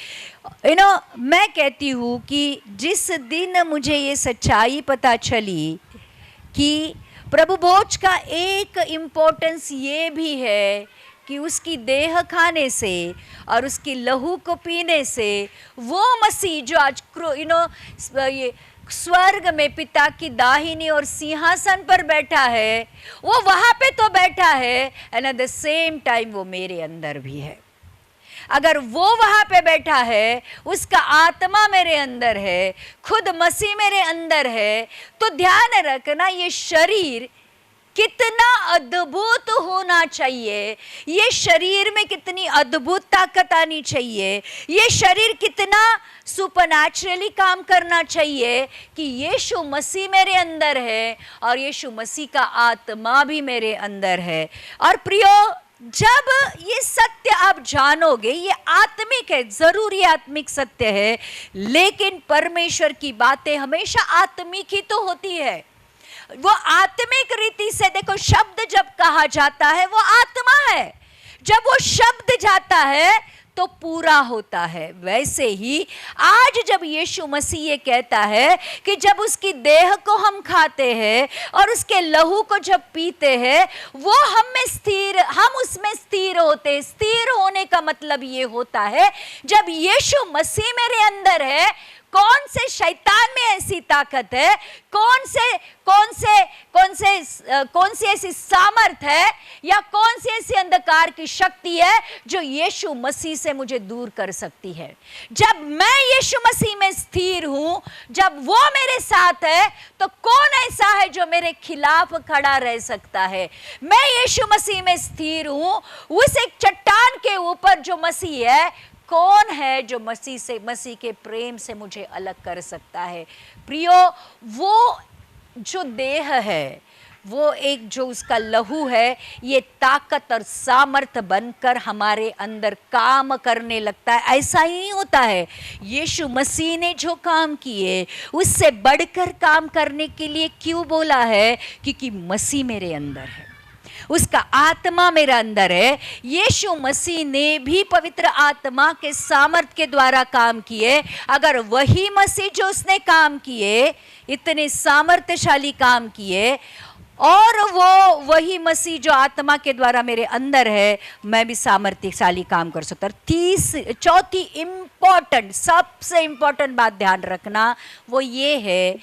मैं कहती हूँ कि जिस दिन मुझे ये सच्चाई पता चली कि प्रभु भोज का एक इम्पोर्टेंस ये भी है कि उसकी देह खाने से और उसकी लहू को पीने से वो मसीह जो आज ये स्वर्ग में पिता की दाहिनी और सिंहासन पर बैठा है, वो वहां पे तो बैठा है and at the same time वो मेरे अंदर भी है। अगर वो वहां पे बैठा है, उसका आत्मा मेरे अंदर है, खुद मसीह मेरे अंदर है, तो ध्यान रखना ये शरीर कितना अद्भुत होना चाहिए, ये शरीर में कितनी अद्भुत ताकत आनी चाहिए, ये शरीर कितना सुपरनैचुरली काम करना चाहिए कि यीशु मसीह मेरे अंदर है और यीशु मसीह का आत्मा भी मेरे अंदर है। और प्रियो, जब ये सत्य आप जानोगे, ये आत्मिक है, जरूरी आत्मिक सत्य है, लेकिन परमेश्वर की बातें हमेशा आत्मिक ही तो होती है। वो आत्मिक रीति से देखो, शब्द जब कहा जाता है वो आत्मा है, जब वो शब्द जाता है तो पूरा होता है। वैसे ही आज जब यीशु मसीह ये कहता है कि जब उसकी देह को हम खाते हैं और उसके लहू को जब पीते हैं, वो हम उसमें स्थिर होते हैं। स्थिर होने का मतलब ये होता है, जब यीशु मसीह मेरे अंदर है, कौन से शैतान में ऐसी ताकत है, कौन सी ऐसी सामर्थ है या कौन सी ऐसी अंधकार की शक्ति है जो यीशु मसीह से मुझे दूर कर सकती है। जब मैं यीशु मसीह में स्थिर हूं, जब वो मेरे साथ है, तो कौन ऐसा है जो मेरे खिलाफ खड़ा रह सकता है। मैं यीशु मसीह में स्थिर हूं, उस एक चट्टान के ऊपर जो मसीह है, कौन है जो मसीह के प्रेम से मुझे अलग कर सकता है। प्रियो, वो जो देह है, वो एक जो उसका लहू है, ये ताकत और सामर्थ बनकर हमारे अंदर काम करने लगता है। ऐसा ही होता है, यीशु मसीह ने जो काम किए उससे बढ़कर काम करने के लिए क्यों बोला है? क्योंकि मसीह मेरे अंदर है, उसका आत्मा मेरा अंदर है। यीशु मसीह ने भी पवित्र आत्मा के सामर्थ के द्वारा काम किए। अगर वही मसीह जो उसने काम किए, इतने सामर्थ्यशाली काम किए, और वो वही मसीह जो आत्मा के द्वारा मेरे अंदर है, मैं भी सामर्थ्यशाली काम कर सकता हूँ। चौथी इंपॉर्टेंट, सबसे इंपॉर्टेंट बात ध्यान रखना, वो ये है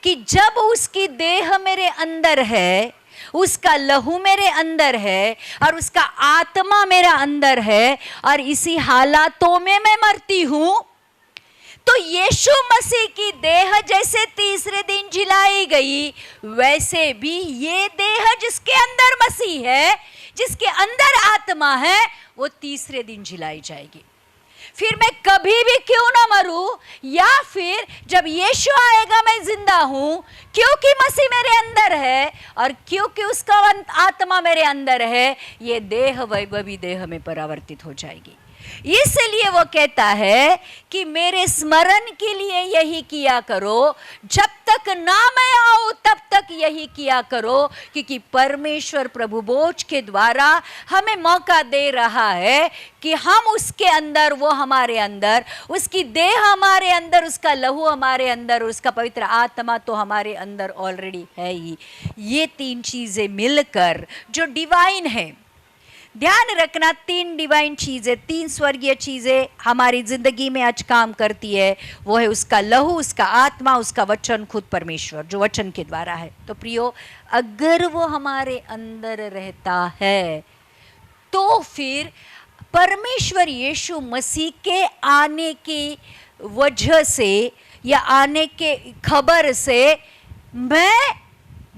कि जब उसकी देह मेरे अंदर है, उसका लहू मेरे अंदर है और उसका आत्मा मेरा अंदर है, और इसी हालातों में मैं मरती हूं, तो यीशु मसीह की देह जैसे तीसरे दिन जिलाई गई, वैसे भी ये देह जिसके अंदर मसीह है, जिसके अंदर आत्मा है, वो तीसरे दिन जिलाई जाएगी। फिर मैं कभी भी क्यों ना मरूं, या फिर जब यीशु आएगा मैं जिंदा हूं, क्योंकि मसीह मेरे अंदर है और क्योंकि उसका आत्मा मेरे अंदर है, ये देह वैभवी देह में परावर्तित हो जाएगी। इसलिए वो कहता है कि मेरे स्मरण के लिए यही किया करो, जब तक ना मैं आऊं तब तक यही किया करो, क्योंकि परमेश्वर प्रभु बोझ के द्वारा हमें मौका दे रहा है कि हम उसके अंदर, वो हमारे अंदर, उसकी देह हमारे अंदर, उसका लहू हमारे अंदर, उसका पवित्र आत्मा तो हमारे अंदर ऑलरेडी है ही। ये तीन चीजें मिलकर जो डिवाइन है, ध्यान रखना, तीन डिवाइन चीजें, तीन स्वर्गीय चीजें हमारी जिंदगी में आज काम करती है। वो है उसका लहू, उसका आत्मा, उसका वचन, खुद परमेश्वर जो वचन के द्वारा है। तो प्रियो, अगर वो हमारे अंदर रहता है, तो फिर परमेश्वर यीशु मसीह के आने की वजह से या आने के खबर से मैं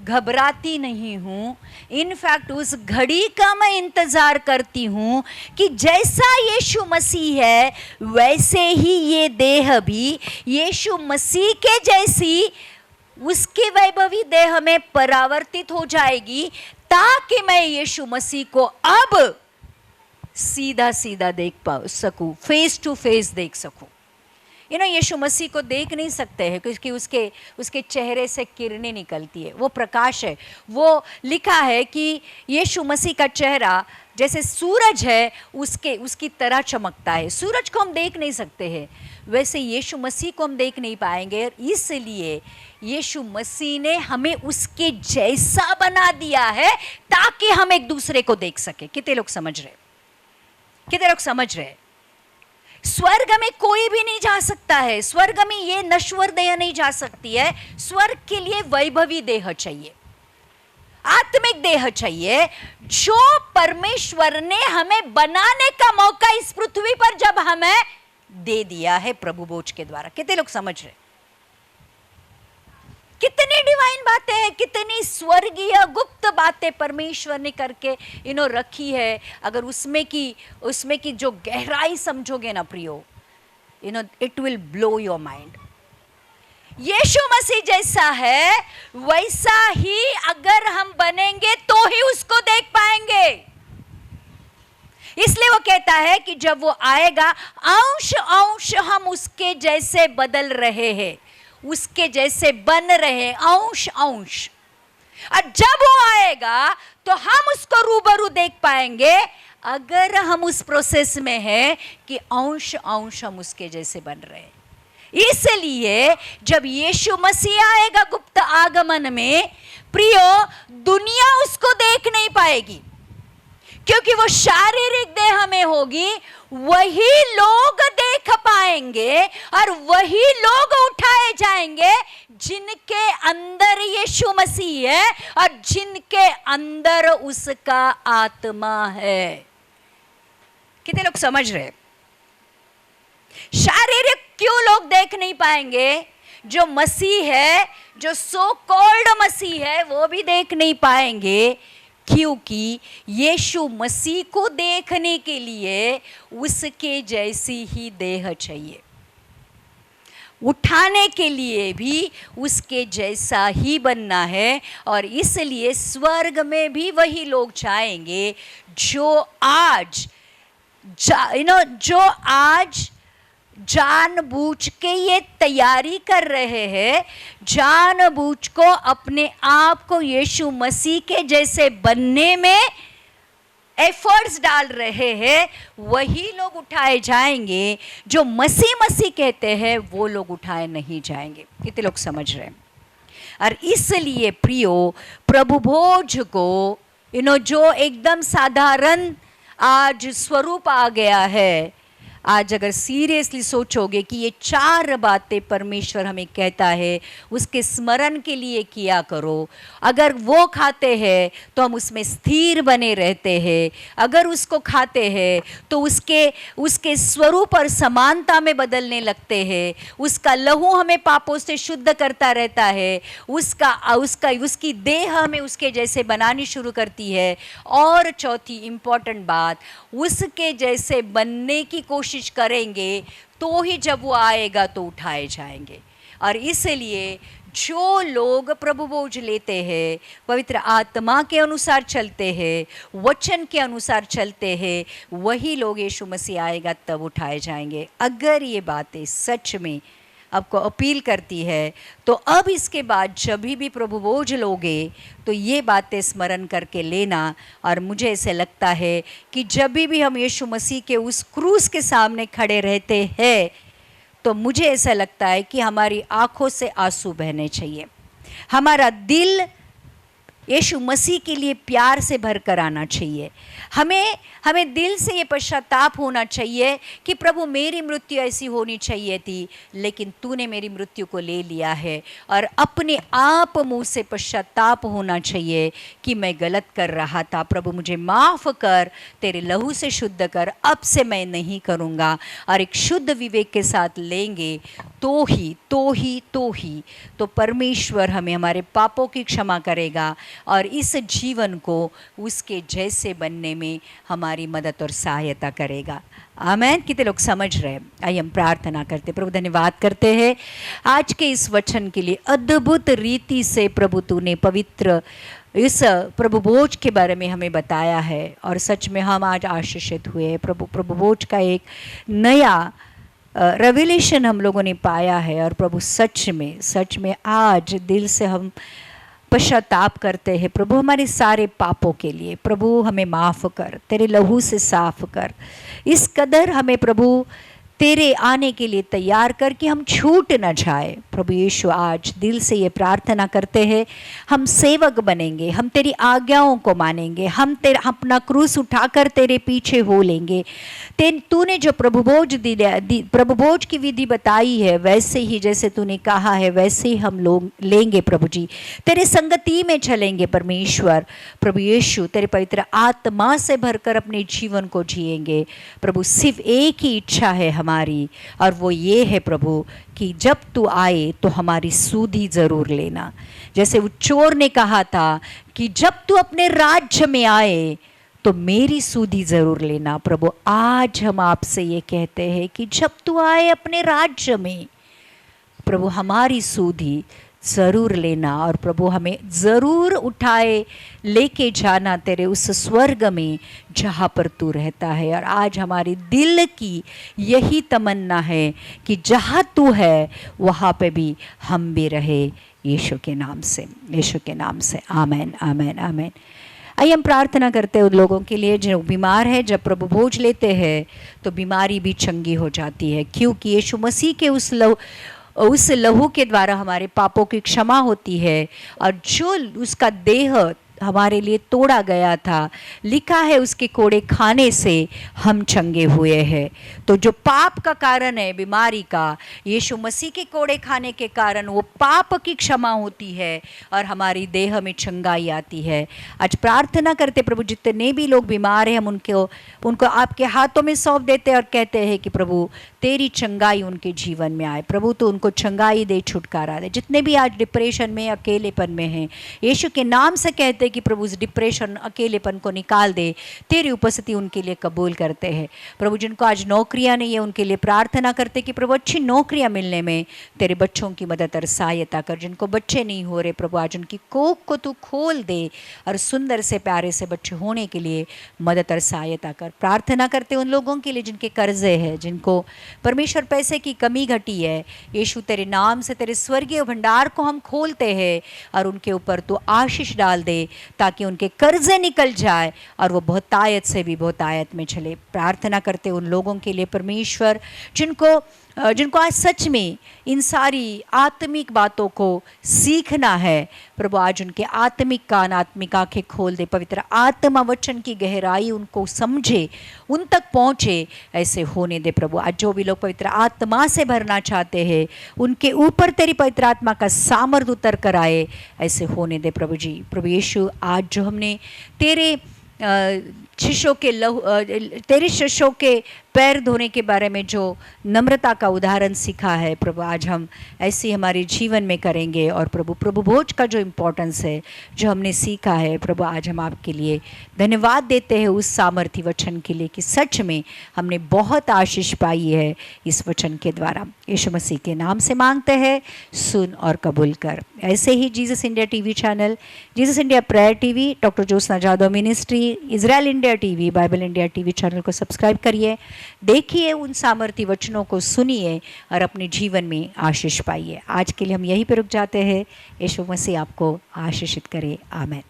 घबराती नहीं हूँ। इनफैक्ट उस घड़ी का मैं इंतजार करती हूँ कि जैसा यीशु मसीह है, वैसे ही ये देह भी यीशु मसीह के जैसी उसके वैभवी देह में परावर्तित हो जाएगी, ताकि मैं यीशु मसीह को अब सीधा सीधा देख सकूं, फेस टू फेस देख सकूं। यीशु मसीह को देख नहीं सकते हैं क्योंकि उसके चेहरे से किरणें निकलती है, वो प्रकाश है। वो लिखा है कि यीशु मसीह का चेहरा जैसे सूरज है, उसकी तरह चमकता है। सूरज को हम देख नहीं सकते हैं, वैसे यीशु मसीह को हम देख नहीं पाएंगे, और इसलिए यीशु मसीह ने हमें उसके जैसा बना दिया है ताकि हम एक दूसरे को देख सके। कितने लोग समझ रहे? कितने लोग समझ रहे हैं? स्वर्ग में कोई भी नहीं जा सकता है, स्वर्ग में ये नश्वर देह नहीं जा सकती है। स्वर्ग के लिए वैभवी देह चाहिए, आत्मिक देह चाहिए, जो परमेश्वर ने हमें बनाने का मौका इस पृथ्वी पर जब हमें दे दिया है प्रभु भोज के द्वारा। कितने लोग समझ रहे? कितनी डिवाइन बातें हैं, कितनी स्वर्गीय गुप्त बातें परमेश्वर ने करके रखी है। अगर उसमें की जो गहराई समझोगे ना प्रियो, it will blow your mind. Yeshu Masih जैसा है वैसा ही अगर हम बनेंगे तो ही उसको देख पाएंगे। इसलिए वो कहता है कि जब वो आएगा, अंश अंश हम उसके जैसे बदल रहे हैं, उसके जैसे बन रहे हैं, अंश अंश। और जब वो आएगा तो हम उसको रूबरू देख पाएंगे, अगर हम उस प्रोसेस में हैं कि अंश अंश हम उसके जैसे बन रहे हैं। इसलिए जब यीशु मसीह आएगा गुप्त आगमन में, प्रियो, दुनिया उसको देख नहीं पाएगी, क्योंकि वो शारीरिक देह में होगी। वही लोग देख पाएंगे और वही लोग उठाए जाएंगे जिनके अंदर यीशु मसीह है और जिनके अंदर उसका आत्मा है। कितने लोग समझ रहे? शारीरिक क्यों लोग देख नहीं पाएंगे? जो मसीह है, जो सो कॉल्ड मसीह है, वो भी देख नहीं पाएंगे, क्योंकि यीशु मसीह को देखने के लिए उसके जैसी ही देह चाहिए, उठाने के लिए भी उसके जैसा ही बनना है। और इसलिए स्वर्ग में भी वही लोग चाहेंगे जो आज जानबूझ के ये तैयारी कर रहे हैं, जानबूझ को अपने आप को यीशु मसीह के जैसे बनने में एफर्ट्स डाल रहे हैं। वही लोग उठाए जाएंगे। जो मसीह मसीह कहते हैं वो लोग उठाए नहीं जाएंगे। कितने लोग समझ रहे हैं? और इसलिए प्रियो, प्रभु भोज को जो एकदम साधारण आज स्वरूप आ गया है, आज अगर सीरियसली सोचोगे कि ये 4 बातें परमेश्वर हमें कहता है उसके स्मरण के लिए किया करो, अगर वो खाते हैं तो हम उसमें स्थिर बने रहते हैं, अगर उसको खाते हैं तो उसके स्वरूप और समानता में बदलने लगते हैं, उसका लहू हमें पापों से शुद्ध करता रहता है, उसकी देह हमें उसके जैसे बनानी शुरू करती है। और चौथी इंपॉर्टेंट बात, उसके जैसे बनने की कोशिश करेंगे तो ही जब वो आएगा तो उठाए जाएंगे। और इसलिए जो लोग प्रभु भोज लेते हैं, पवित्र आत्मा के अनुसार चलते हैं, वचन के अनुसार चलते हैं, वही लोग यीशु मसीह आएगा तब उठाए जाएंगे। अगर ये बातें सच में आपको अपील करती है तो अब इसके बाद जब भी प्रभु भोज लोगे तो ये बातें स्मरण करके लेना। और मुझे ऐसे लगता है कि जब भी हम यीशु मसीह के उस क्रूस के सामने खड़े रहते हैं तो मुझे ऐसा लगता है कि हमारी आंखों से आंसू बहने चाहिए, हमारा दिल यीशु मसीह के लिए प्यार से भर कर आना चाहिए। हमें दिल से ये पश्चाताप होना चाहिए कि प्रभु, मेरी मृत्यु ऐसी होनी चाहिए थी, लेकिन तूने मेरी मृत्यु को ले लिया है। और अपने आप मुँह से पश्चाताप होना चाहिए कि मैं गलत कर रहा था, प्रभु मुझे माफ़ कर, तेरे लहू से शुद्ध कर, अब से मैं नहीं करूँगा। और एक शुद्ध विवेक के साथ लेंगे तो परमेश्वर हमें हमारे पापों की क्षमा करेगा और इस जीवन को उसके जैसे बनने में हमारी मदद और सहायता करेगा। आमेन। कितने लोग समझ रहे हैं? आइए हम प्रार्थना करते। प्रभु धन्यवाद करते हैं आज के इस वचन के लिए। अद्भुत रीति से प्रभु तूने पवित्र इस प्रभु भोज के बारे में हमें बताया है और सच में हम आज आशीषित हुए हैं। प्रभु भोज का एक नया रेवलेशन हम लोगों ने पाया है और प्रभु सच में आज दिल से हम पश्चाताप करते हैं। प्रभु हमारे सारे पापों के लिए प्रभु हमें माफ़ कर, तेरे लहू से साफ कर। इस कदर हमें प्रभु तेरे आने के लिए तैयार कर कि हम छूट न जाए। प्रभु यीशु आज दिल से ये प्रार्थना करते हैं, हम सेवक बनेंगे, हम तेरी आज्ञाओं को मानेंगे, हम तेरा अपना क्रूस उठाकर तेरे पीछे हो लेंगे। तूने जो प्रभुभोज की विधि बताई है, वैसे ही जैसे तूने कहा है वैसे ही हम लोग लेंगे प्रभु जी। तेरे संगति में चलेंगे परमेश्वर। प्रभु यीशु तेरे पवित्र आत्मा से भरकर अपने जीवन को जिएंगे। प्रभु सिर्फ एक ही इच्छा है हमारी, और वो ये है प्रभु कि जब तू आए तो हमारी सुधि जरूर लेना। जैसे वो चोर ने कहा था कि जब तू अपने राज्य में आए तो मेरी सुधि जरूर लेना। प्रभु आज हम आपसे ये कहते हैं कि जब तू आए अपने राज्य में, प्रभु हमारी सुधि ज़रूर लेना, और प्रभु हमें ज़रूर उठाए लेके जाना तेरे उस स्वर्ग में जहाँ पर तू रहता है। और आज हमारी दिल की यही तमन्ना है कि जहाँ तू है वहाँ पे भी हम भी रहे, यीशु के नाम से, यीशु के नाम से। आमीन, आमीन, आमीन। आइए हम प्रार्थना करते हैं उन लोगों के लिए जो बीमार है। जब प्रभु भोज लेते हैं तो बीमारी भी चंगी हो जाती है, क्योंकि यीशु मसीह के उस लहू के द्वारा हमारे पापों की क्षमा होती है, और जो उसका देह हमारे लिए तोड़ा गया था, लिखा है उसके कोड़े खाने से हम चंगे हुए हैं। तो जो पाप का कारण है बीमारी का, यीशु मसीह के कोड़े खाने के कारण वो पाप की क्षमा होती है और हमारी देह में चंगाई आती है। आज प्रार्थना करते प्रभु जितने भी लोग बीमार हैं, हम उनको आपके हाथों में सौंप देते हैं और कहते हैं कि प्रभु तेरी चंगाई उनके जीवन में आए। प्रभु तो उनको चंगाई दे, छुटकारा दे। जितने भी आज डिप्रेशन में, अकेलेपन में हैं, यीशु के नाम से कहते हैं कि प्रभु उस डिप्रेशन, अकेलेपन को निकाल दे। तेरी उपस्थिति उनके लिए कबूल करते हैं। प्रभु जिनको आज नौकरियां नहीं है, उनके लिए प्रार्थना करते कि प्रभु अच्छी नौकरियां मिलने में तेरे बच्चों की मदद और सहायता कर। जिनको बच्चे नहीं हो रहे, प्रभु आज उनकी कोख को तू खोल दे और सुंदर से प्यारे से बच्चे होने के लिए मदद और सहायता कर। प्रार्थना करते उन लोगों के लिए जिनके कर्जे हैं, जिनको परमेश्वर पैसे की कमी घटी है, यीशु तेरे नाम से तेरे स्वर्गीय भंडार को हम खोलते हैं और उनके ऊपर तू आशीष डाल दे, ताकि उनके कर्जे निकल जाए और वो बहुतायत से भी बहुतायत में चले। प्रार्थना करते उन लोगों के लिए परमेश्वर जिनको आज सच में इन सारी आत्मिक बातों को सीखना है, प्रभु आज उनके आत्मिक कान, आत्मिक आंखें खोल दे। पवित्र आत्मा वचन की गहराई उनको समझे, उन तक पहुँचे, ऐसे होने दे प्रभु। आज जो भी लोग पवित्र आत्मा से भरना चाहते हैं, उनके ऊपर तेरी पवित्र आत्मा का सामर्थ उतर कर आए, ऐसे होने दे प्रभु जी। प्रभु यीशु आज जो हमने तेरे शिष्यों के पैर धोने के बारे में जो नम्रता का उदाहरण सीखा है, प्रभु आज हम ऐसे हमारे जीवन में करेंगे। और प्रभु भोज का जो इम्पोर्टेंस है, जो हमने सीखा है, प्रभु आज हम आपके लिए धन्यवाद देते हैं उस सामर्थ्य वचन के लिए कि सच में हमने बहुत आशीष पाई है इस वचन के द्वारा। यीशु मसीह के नाम से मांगते हैं, सुन और कबूल कर। ऐसे ही Jesus India TV channel, Jesus India prayer TV, doctor Jyotsna Jadhav ministry, Israel India TV, Bible India TV channel को सब्सक्राइब करिए, देखिए, उन सामर्थ्य वचनों को सुनिए और अपने जीवन में आशीष पाइए। आज के लिए हम यहीं पर रुक जाते हैं। यीशु मसीह आपको आशीषित करे। आमीन।